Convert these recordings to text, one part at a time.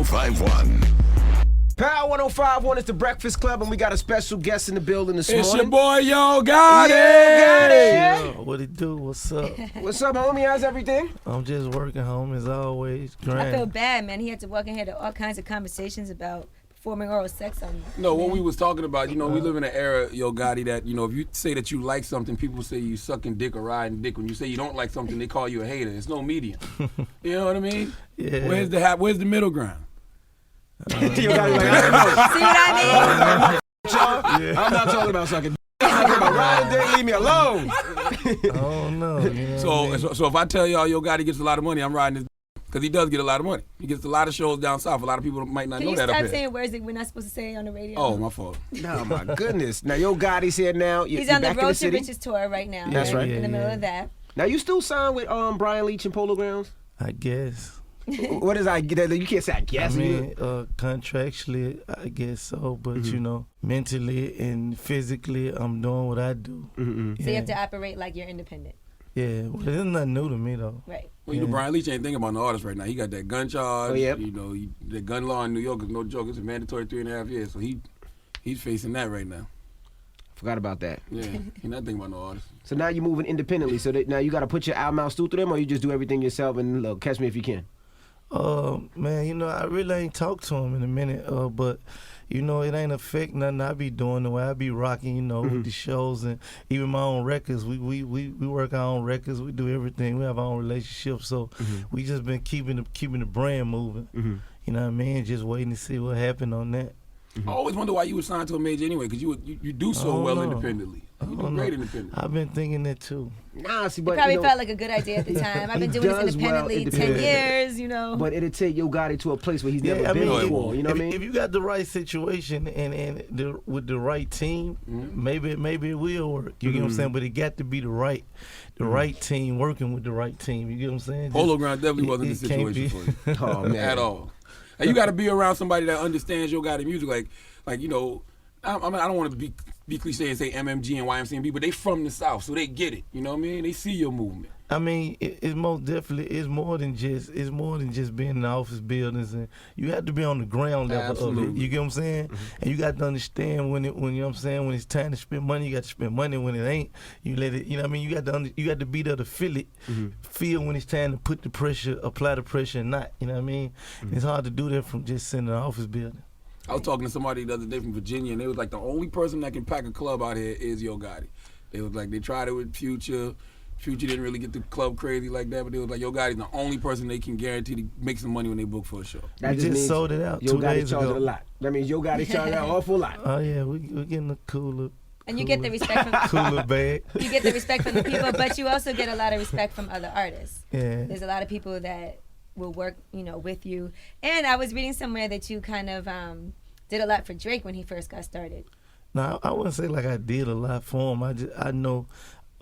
1051. Power 1051 is the Breakfast Club, and we got a special guest in the building this morning. It's your boy, Yo Gotti. Yo, what it do? What's up? What's up, homie? How's everything? I'm just working home as always. I feel bad, man. He had to walk in here to all kinds of conversations about performing oral sex on. No, what we was talking about, we live in an era, Yo Gotti, that, if you say that you like something, people say you sucking dick or riding dick. When you say you don't like something, they call you a hater. It's no medium. You know what I mean? Yeah. Where's the middle ground? You gotta like, I don't know. See what I mean? Yeah. I'm not talking about sucking dick. I'm talking about riding dick. Leave me alone. I don't know. You know what I mean? So if I tell y'all Yo Gotti gets a lot of money, I'm riding his because he does get a lot of money. He gets a lot of shows down south. A lot of people might not know that up here. Can you stop saying words that we're not supposed to say on the radio? Oh, my fault. No, my goodness. Now, Yo Gotti's here now. He's on the Road to Riches tour right now. That's right. In the middle of that. Now, you still signed with Brian Leach and Polo Grounds? I guess. What is You can't say I guess. I mean, contractually, I guess so. But, mentally and physically, I'm doing what I do. Mm-hmm. So you have to operate like you're independent. Yeah, well, it's nothing new to me, though. Right. Well, Brian Leach ain't thinking about no artist right now. He got that gun charge. Oh, yep. The gun law in New York is no joke. It's a mandatory 3.5 years. So he's facing that right now. Forgot about that. Yeah, he's not thinking about no artist. So now you're moving independently. So now you got to put your album out through them, or you just do everything yourself and look, catch me if you can. Man, I really ain't talked to him in a minute, but it ain't affect nothing I be doing the way I be rocking, with the shows and even my own records. We work our own records. We do everything. We have our own relationships, so we just been keeping the brand moving. You know what I mean? Just waiting to see what happened on that. I always wonder why you were signed to a major anyway, because you do so well independently. You do great independently. I've been thinking that too. Nah, see, but it probably felt like a good idea at the time. I've been doing this independently 10 years, But it'll take Yo Gotti to a place where he's never been before. You know what I mean? If you got the right situation and with the right team, maybe it will work. You get what I'm saying? But it got to be the right team working with the right team. You get what I'm saying? Polo Ground definitely wasn't the situation for you. Oh man, at all. And you got to be around somebody that understands Yo Gotti music. Like I don't want to be cliche and say MMG and YMCMB, but they from the South, so they get it. You know what I mean? They see your movement. I mean, it's most definitely it's more than just being in the office buildings, and you have to be on the ground level of it. You get what I'm saying? And you got to understand when you know what I'm saying, when it's time to spend money, you got to spend money. When it ain't, you let it. You know what I mean? You got to be there to feel it, feel when it's time to put the pressure, apply the pressure, and not. You know what I mean? It's hard to do that from just sitting in the office building. I was talking to somebody the other day from Virginia, and they was like, the only person that can pack a club out here is Yo Gotti. They was like, they tried it with Future. Future didn't really get the club crazy like that, but they was like, Yo Gotti's the only person they can guarantee to make some money when they book for a show. That we just sold it out Yo 2 days ago. Yo Gotti charging a lot. That means Yo Gotti charging an awful lot. Oh yeah, we're getting a cooler. And you get the respect from cooler bag. You get the respect from the people, but you also get a lot of respect from other artists. Yeah. There's a lot of people that will work, with you. And I was reading somewhere that you kind of did a lot for Drake when he first got started. No, I wouldn't say like I did a lot for him. I know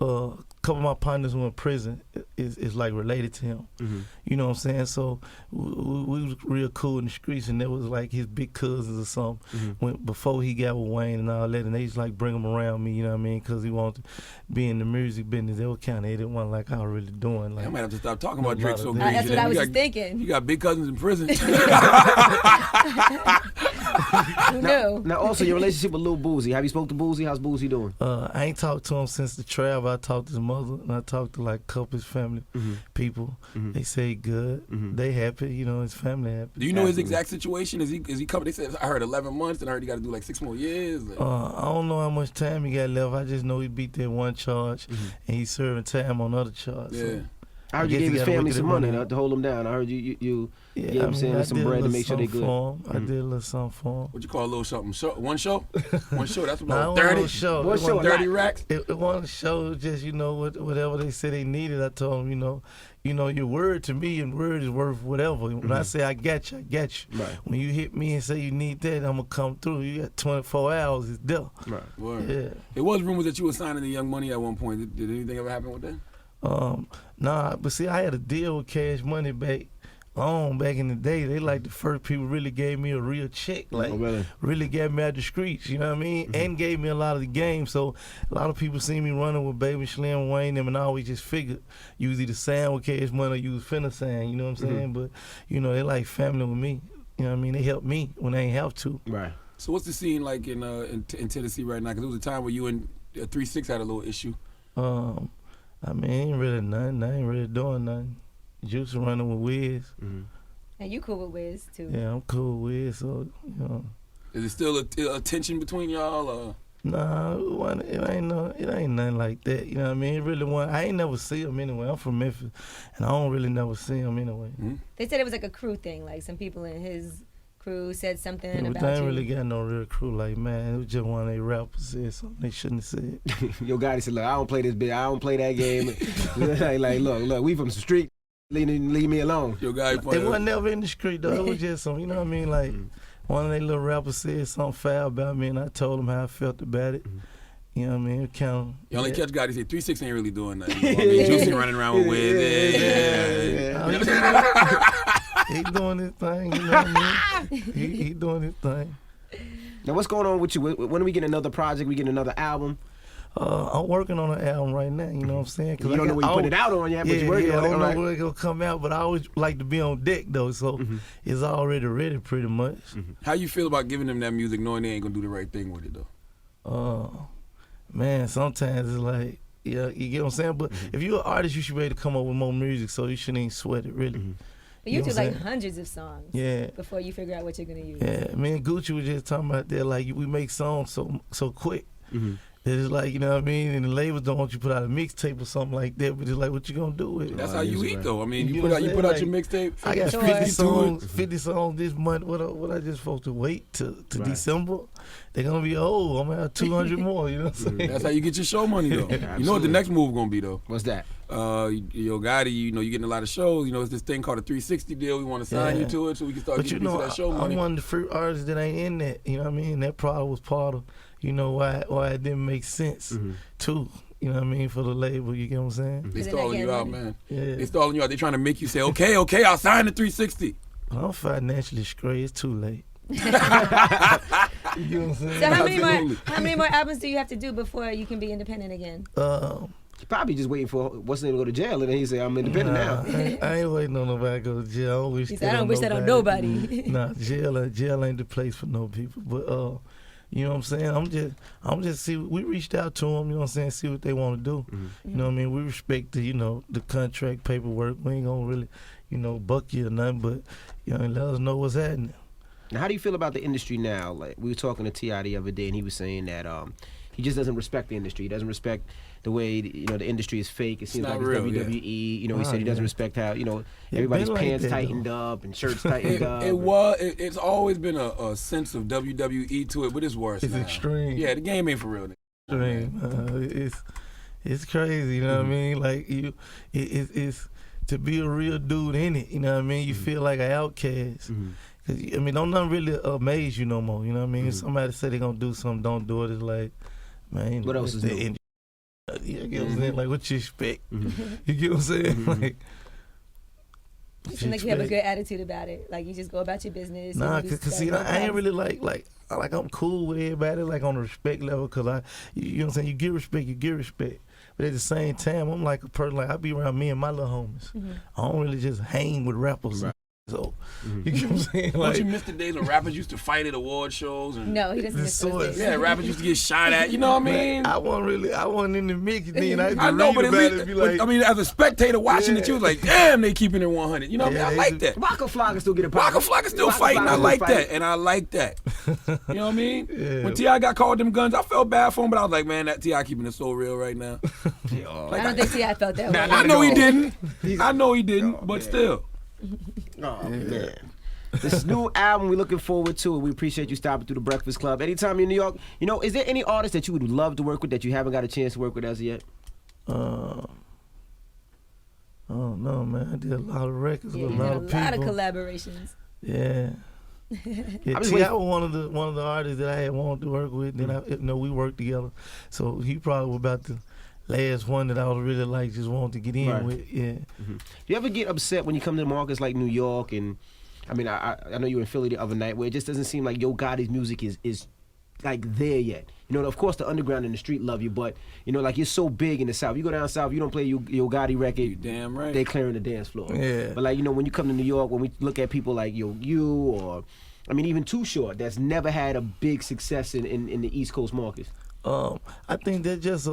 a couple of my partners who in prison is like related to him. You know what I'm saying? So we was real cool in the streets, and there was like his big cousins or something before he got with Wayne and all that, and they just like bring him around me, you know what I mean? Because he wanted to be in the music business. They were kind of, they didn't want like I was really doing. Like, I might have to stop talking about Drake so crazy. That's what I was just thinking. You got big cousins in prison. Who knew? Now, also your relationship with Lil Boosie. Have you spoke to Boosie? How's Boosie doing? I ain't talked to him since the travel. I talked to his mother, and I talked to like a couple of his family people. They say good. They happy. His family happy. Do you know his exact situation? Is he coming? They said I heard 11 months, and I heard he got to do like 6 more years. I don't know how much time he got left. I just know he beat that one charge, and he's serving time on other charges. Yeah. So I heard you gave his family some money to hold him down. I heard you know what I'm saying, some bread to make sure they good. I did a little something for him. What you call a little something? One show? One show, that's about nah, 30. One show. One show, 30 racks? It wasn't a show, just, whatever they said they needed. I told them, your word to me and word is worth whatever. When I say I got you, I got you. Right. When you hit me and say you need that, I'm going to come through. You got 24 hours, it's there. Right. Word. Yeah. It was rumors that you were signing the Young Money at one point. Did anything ever happen with that? Nah, but see, I had a deal with Cash Money back in the day. They like the first people really gave me a real check, like really got me out the streets, you know what I mean? And gave me a lot of the game. So a lot of people see me running with Baby Slim, Wayne, them, and I always just figured you was either sign with Cash Money or you was finna sign, you know what I'm saying? But they like family with me. You know what I mean? They help me when they ain't have to. Right. So what's the scene like in Tennessee right now? Because there was a time where you and 3-6 had a little issue. I mean, ain't really nothing. I ain't really doing nothing. Juice running with Wiz. Mm-hmm. And you cool with Wiz too. Yeah, I'm cool with Wiz, so, you know. Is it still a tension between y'all? Or? Nah, it ain't nothing like that. You know what I mean? It really wasn't. I ain't never see him anyway. I'm from Memphis, and I don't really never see him anyway. Mm-hmm. They said it was like a crew thing. Like some people in his crew said something Yeah, but about they ain't you. really got no real crew. Like, man, it was just one of they rappers said something they shouldn't have said. Yo Gotti said, look, I don't play this bitch. I don't play that game. like, look, we from the street. Leave me alone. Yo Gotti, It wasn't never in the street, though. It was just some, you know what I mean? Like, one of they little rappers said something foul about me, and I told him how I felt about it. You know what I mean? It kind of. You only catch Gotti say 3-6 ain't really doing nothing. I mean, Juicy running around with Wiz. He doing his thing, you know what I mean? He doing his thing. Now, what's going on with you? When are we getting another project? We getting another album? I'm working on an album right now, you know what I'm saying? You don't know where you put it out on yet, but you're working on it. I don't know where it's going to come out, but I always like to be on deck, though, so it's already ready pretty much. How you feel about giving them that music knowing they ain't going to do the right thing with it, though? Man, sometimes it's like, yeah, you get what I'm saying? But if you're an artist, you should be able to come up with more music, so you shouldn't even sweat it, really. But you know do what like I'm saying? hundreds of songs before you figure out what you're gonna use. Yeah, me and Gucci was just talking about that, like, we make songs so quick. It's like, you know what I mean? And the labels don't want you to put out a mixtape or something like that, but it's like, what you gonna do with it? That's how you eat, though. I mean, You you know put what out I'm your saying? mixtape. I got Sure. 50 songs this month. What I just supposed to wait to December? They're gonna be old. I'm gonna have 200 more. You know what I'm saying? That's how you get your show money, though. You know what the next move gonna be, though? What's that? Yo Gotti, you know, you're getting a lot of shows. You know, it's this thing called a 360 deal. We want to sign you to it so we can start But you getting a piece know, of that show money. I'm one of the few artists that ain't in that. You know what I mean? That probably was part of, you know, why it didn't make sense too. You know what I mean? For the label, you get what I'm saying? They stalling you out, man. Yeah. They stalling you out. They trying to make you say, okay, I'll sign the 360. But I'm financially straight. It's too late. You know what I'm saying? So Absolutely. how many more albums do you have to do before you can be independent again? He's probably just waiting for what's name to go to jail, and then he say, I'm independent now. I ain't waiting on nobody to go to jail. I don't wish He said, I don't wish that on nobody. Nah, jail ain't the place for no people. But you know what I'm saying? I'm just see. We reached out to them. You know what I'm saying? See what they want to do. You know what I mean? We respect the contract paperwork. We ain't gonna really, buck you or nothing. But let us know what's happening. Now, how do you feel about the industry now? Like, we were talking to T.I. the other day, and he was saying that he just doesn't respect the industry. He doesn't respect the way the industry is fake. It seems not like it's real, WWE. He said he doesn't respect how everybody's been like pants that, tightened up and shirts tightened up. It's always been a sense of WWE to it, but it's worse. It's now. extreme. Yeah, the game ain't for real. Extreme. It's crazy. You know what I mean? Like it's to be a real dude in it. You know what I mean? You feel like an outcast. Cause, don't nothing really amaze you no more. You know what I mean? If somebody say they gonna do something, don't do it. It's like, man, What else is new? You get what I'm saying? Like, what you expect? You get what I'm saying? Like, You seem like you have a good attitude about it. Like you just go about your business. Nah, and do cause stuff, see, no I ain't problems. really like I'm cool with everybody, like on the respect level, cause you know what I'm saying? You get respect. But at the same time, I'm like a person, like I be around me and my little homies. I don't really just hang with rappers. Right. So, you get what I'm saying? Don't Like, you miss the days when rappers used to fight at award shows? And, No, he doesn't The miss those source. days. yeah, rappers used to get shot at. You know what I mean? I wasn't in the mix then. I know, but at least, and be like, as a spectator watching it, you was like, damn, they keeping it 100. You know what I mean? I Yeah, like that. Waka Flocka still get a Waka Flocka still Waka fighting. I Flocka like still that, fighting. and I like that. You know what I mean? Yeah. When T.I. got called them guns, I felt bad for him, but I was like, man, that T.I. keeping it so real right now. I don't think T.I. felt that way. I know he all. didn't. I know he didn't, but still. Oh, man. This new album, we're looking forward to it. We appreciate you stopping through the Breakfast Club. Anytime you're in New York, is there any artist that you would love to work with that you haven't got a chance to work with as of yet? oh no, man, I did a lot of records Yeah, with you a had lot a of lot of people. collaborations. Yeah. Yeah, I'm just T.I. was one of the artists that I had wanted to work with. Then we worked together. So he probably was about the last one that I was really like just wanted to get in Right. with. Yeah. Do you ever get upset when you come to markets like New York and I know you were in Philly the other night where it just doesn't seem like Yo Gotti's music is like there yet. You know, of course, the underground and the street love you, but you know, like you're so big in the South. You go down South, you don't play your Gotti record. You damn right. They clearing the dance floor. Yeah. But like, you know, when you come to New York, when we look at people like you or, I mean, even Too Short, that's never had a big success in the East Coast markets. I think that's just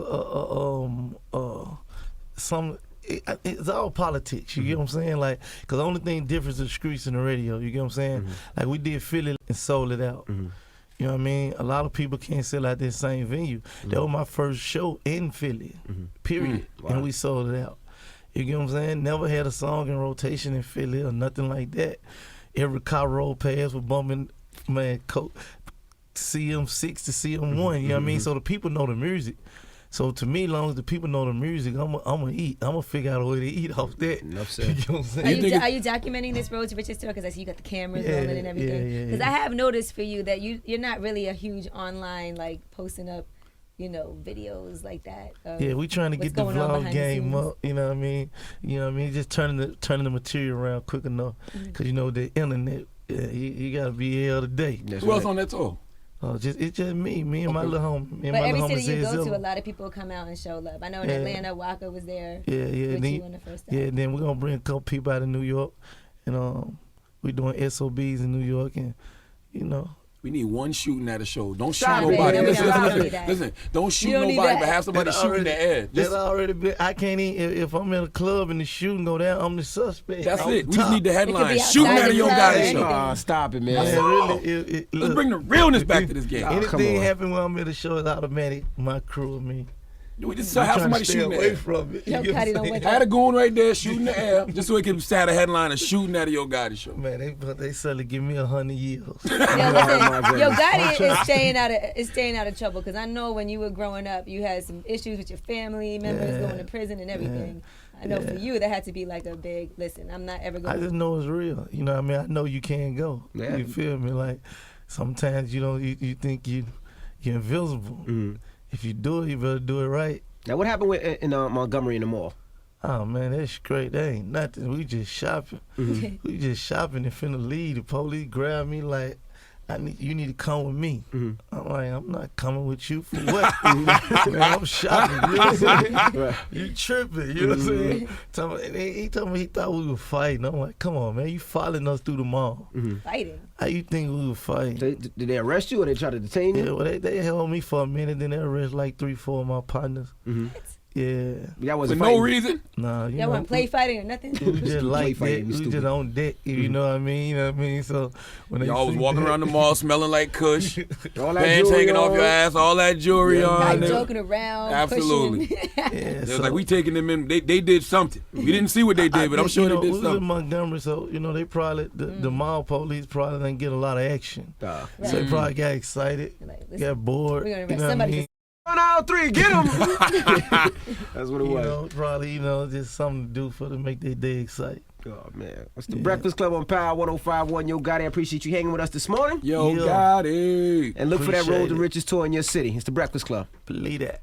it's all politics. You get what I'm saying? Like, cause the only thing different is the streets and the radio. You get what I'm saying? Like we did Philly and sold it out. You know what I mean? A lot of people can't sell out this same venue. That was my first show in Philly, period. Wow. And we sold it out. You get what I'm saying? Never had a song in rotation in Philly or nothing like that. Every car rolled past was bumping, man, CM6 to CM1. You know what I mean? So the people know the music. So to me, as long as the people know the music, I'm gonna eat. I'm gonna figure out a way to eat off that. Enough said. You know what I'm saying? Are you documenting this Road to Riches tour? Because I see you got the cameras rolling and everything. Because I have noticed for you that you're not really a huge online, like posting up, you know, videos like that. Yeah, we trying to get the vlog game up. You know what I mean? You know what I mean? Just turning the material around quick enough. Because you know the internet, you gotta be here today. Who else on that tour? It's just me and my little homie. But every city you go to, a lot of people come out and show love. I know in Atlanta, Waka was there. Yeah. With you on the first time. Yeah, then we're gonna bring a couple people out of New York, and we're doing SOBs in New York, and you know. We need one shooting at a show. Don't shoot Stop it. nobody. No, Listen. Don't shoot nobody, but have somebody shoot in the air. That's already been. I can't even. If I'm in a club and the shooting go down, I'm the suspect. That's I'm it. We top. just need the headline. Shooting outside at a the Yo club Gotti or show. Aw, stop it, man. That's Man, all. really, Let's bring the realness back to this game. come Anything on. happen when I'm at a show is automatic. My crew and me. We just I'm have trying somebody to stay shooting away at. from it. Yo You get what Gotti I'm don't saying? wake Had a goon right there shooting the air, just so we can have a headline of shooting at a Yo Gotti show. Man, they suddenly give me 100 years. Yo, listen, Yo Gotti is staying out of trouble because I know when you were growing up, you had some issues with your family members going to prison and everything. I know for you that had to be like a big listen. I'm not ever going. I just know it's real. You know what I mean? I know you can't go. Yeah. You feel me? Like sometimes you think you're invisible. If you do it, you better do it right. Now, what happened in Montgomery in the mall? Oh man, that's great. That ain't nothing. We just shopping. We just shopping and finna leave. The police grabbed me like, you need to come with me. I'm like, I'm not coming with you for what? Man, I'm shopping. You know what I'm saying? Right. You tripping. You know what I'm saying? He told me he thought we were fighting. I'm like, come on, man. You following us through the mall. fighting. How you think we were fighting? Did they arrest you or they try to detain you? Yeah, well, they held me for a minute, then they arrested like 3-4 of my partners. Yeah. Y'all For wasn't no fighting. reason. Nah, you Y'all know, weren't play fighting or nothing. we was just like fighting, that. you We stupid. just on deck. You know what I mean? You know what I mean? So when they Y'all was see walking that- around the mall smelling like Kush, All that pants jewelry hanging off on. your ass, all that jewelry on. Like They- joking around. Absolutely. Pushing. Yeah, It was so- like we taking them in. They did something. We didn't see what they did, but I'm think, sure you they know, did we was in something. Montgomery, so you know they probably the mall police probably didn't get a lot of action. Nah. So they probably got excited, Like, listen, got bored. we're gonna You arrest know what I somebody mean? 1 out 3, get him. That's what it You was. know, probably just something to do for to make their day exciting. Oh man, it's the Breakfast Club on Power 105.1. Yo Gotti, I appreciate you hanging with us this morning. Yo, Yeah. got it. And look for that Appreciate Road to it. Riches tour in your city. It's the Breakfast Club. Believe that.